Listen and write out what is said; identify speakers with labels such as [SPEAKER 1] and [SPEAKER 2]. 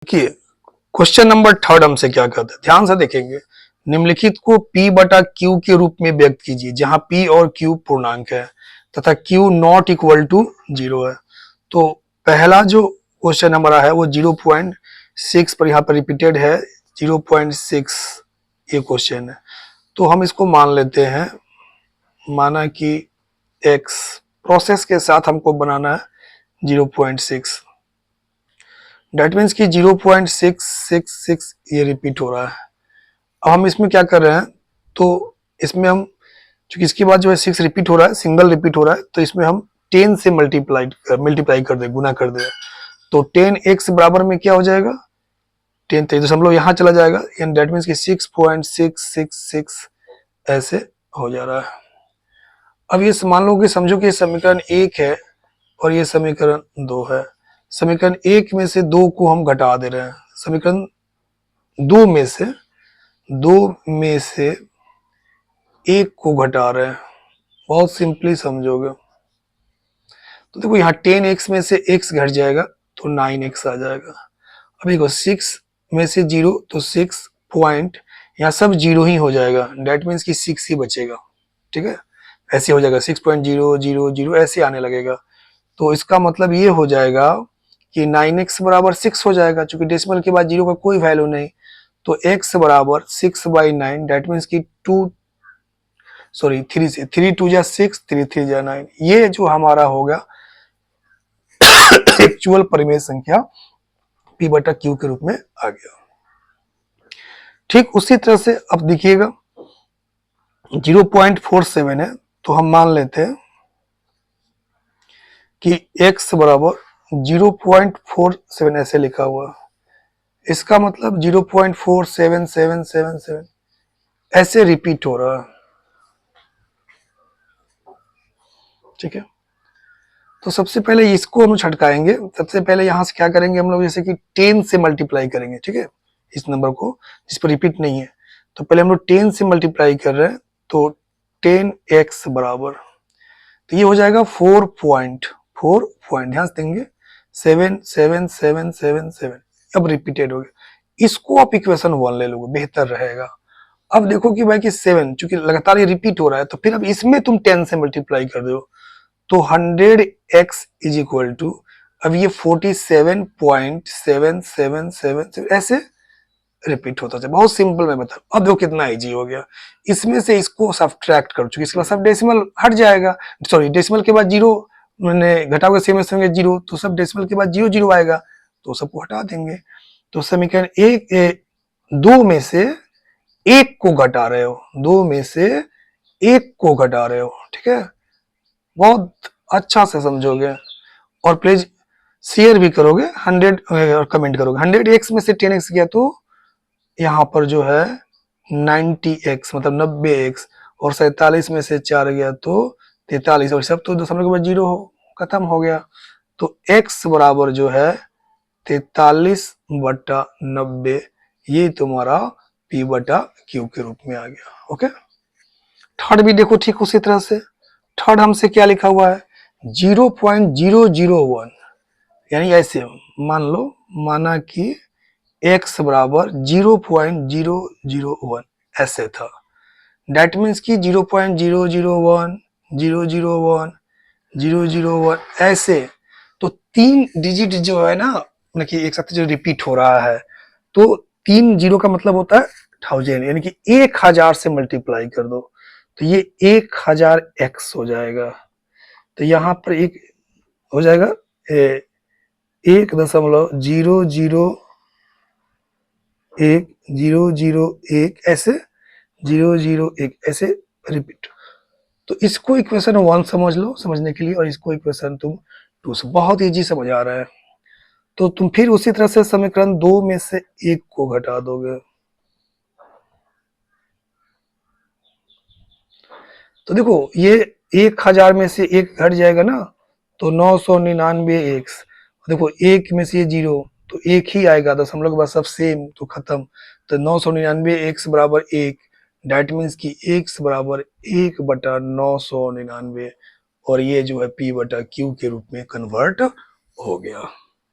[SPEAKER 1] देखिए question number third हमसे क्या कहता है, ध्यान से देखेंगे। निम्नलिखित को P बटा Q के रूप में व्यक्त कीजिए जहां P और Q पूर्णांक है तथा Q नॉट इक्वल टू 0 है। तो पहला जो क्वेश्चन नंबर है वो 0.6 पर यहाँ पर रिपीटेड है, 0.6 ये क्वेश्चन है। तो हम इसको मान लेते हैं, माना कि x प्रोसेस के साथ हमको बनाना है 0.6, डेट मीन्स कि 0.666 ये रिपीट हो रहा है। अब हम इसमें क्या कर रहे हैं, तो इसमें हम चूंकि इसके बाद जो है 6 रिपीट हो रहा है, सिंगल रिपीट हो रहा है, तो इसमें हम 10 से मल्टीप्लाई कर दे, गुना कर दे। तो 10x बराबर में क्या हो जाएगा, 10 दशमलव यहाँ चला जाएगा, यानी डेट मीन्स कि 6.666 ऐसे हो जा रहा है। अब ये मान लो कि समझो कि समीकरण 1 है और ये समीकरण 2 है। समीकरण 1 में से 2 को हम घटा दे रहे हैं, समीकरण 2 में से 1 को घटा रहे हैं। बहुत सिंपली समझोगे तो देखो यहाँ 10x में से x घट जाएगा तो 9x आ जाएगा। अब देखो 6 में से 0 तो 6 पॉइंट, यहाँ सब 0 ही हो जाएगा, डेट मीन्स कि 6 ही बचेगा। ठीक है, ऐसे हो जाएगा 6.000 ऐसे आने लगेगा। तो इसका मतलब ये हो जाएगा कि 9x बराबर 6 हो जाएगा, चूंकि डेसिमल के बाद 0 का कोई वैल्यू नहीं। तो x बराबर 6/9, डेट मीन्स कि 3 से 3 2 जा 6, 3 3 जा 9। ये जो हमारा होगा एक्चुअल परिमेय संख्या P बटा Q के रूप में आ गया। ठीक उसी तरह से अब देखिएगा 0.47 है, तो हम मान लेते हैं कि x बराबर 0.47 ऐसे लिखा हुआ, इसका मतलब 0.47777 ऐसे रिपीट हो रहा है। ठीक है, तो सबसे पहले इसको हम छटकाएंगे। सबसे पहले यहां से क्या करेंगे हम लोग, जैसे कि 10 से मल्टीप्लाई करेंगे। ठीक है, इस नंबर को जिस पर रिपीट नहीं है, तो पहले हम लोग 10 से मल्टीप्लाई कर रहे हैं, तो 10x बराबर, तो ये हो जाएगा 4 पॉइंट, ध्यान देंगे 77777। अब रिपीटेड हो गया, इसको आप इक्वेशन 1 ले लोगे बेहतर रहेगा। अब देखो कि भाई कि 7 चूंकि लगातार ये रिपीट हो रहा है, तो फिर अब इसमें तुम 10 से मल्टीप्लाई कर दो, तो 100x इज इक्वल टू, अब ये 47.7777 ऐसे रिपीट होता है। बहुत सिंपल मैं बता, अब देखो कितना इजी हो गया। इसमें से इसको सब्ट्रैक्ट कर चुके, इसके बाद सब डेसिमल हट जाएगा, सॉरी डेसिमल के बाद 0 मैंने घटाओगे सेम संगे 0, तो सब डेसिमल के बाद 0 0 आएगा, तो सबको हटा देंगे। तो समीकरण 2 में से 1 को घटा रहे हो, 2 में से 1 को घटा रहे हो। ठीक है, बहुत अच्छा से समझोगे और प्लीज शेयर भी करोगे, 100 और कमेंट करोगे। 100x में से 10x गया तो यहाँ पर जो है 90x मतलब 90x, और 47 में से 4 गया तो 43, और सब तो दशमलव के बाद 0 खत्म हो गया। तो x बराबर जो है 43/90, ये तुम्हारा P बटा Q के रूप में आ गया। ओके, थर्ड भी देखो ठीक उसी तरह से। थर्ड हमसे क्या लिखा हुआ है, 0.001, यानी ऐसे मान लो, माना कि x बराबर 0.001 ऐसे था, डेट मीन्स कि 0.001 001 001 ऐसे। तो 3 डिजिट जो है ना, मतलब कि एक साथ जो रिपीट हो रहा है, तो 3 0 का मतलब होता है 1000, यानी कि 1000 से मल्टीप्लाई कर दो, तो ये 1000x हो जाएगा। तो यहाँ पर एक हो जाएगा 1.001 ऐसे 001 ऐसे रिपीट। तो इसको इक्वेशन 1 समझ लो समझने के लिए, और इसको इक्वेशन तुम 2 से, बहुत इजी समझ आ रहा है। तो तुम फिर उसी तरह से समीकरण 2 में से 1 को घटा दोगे, तो देखो ये 1000 में से 1 घट जाएगा ना, तो 999x, देखो 1 में से 0 तो 1 ही आएगा, दशमलव के बाद सब सेम तो खत्म। तो 999x बराबर 1, डेट मीन्स कि x बराबर 1/999, और ये जो है P बटा Q के रूप में कन्वर्ट हो गया।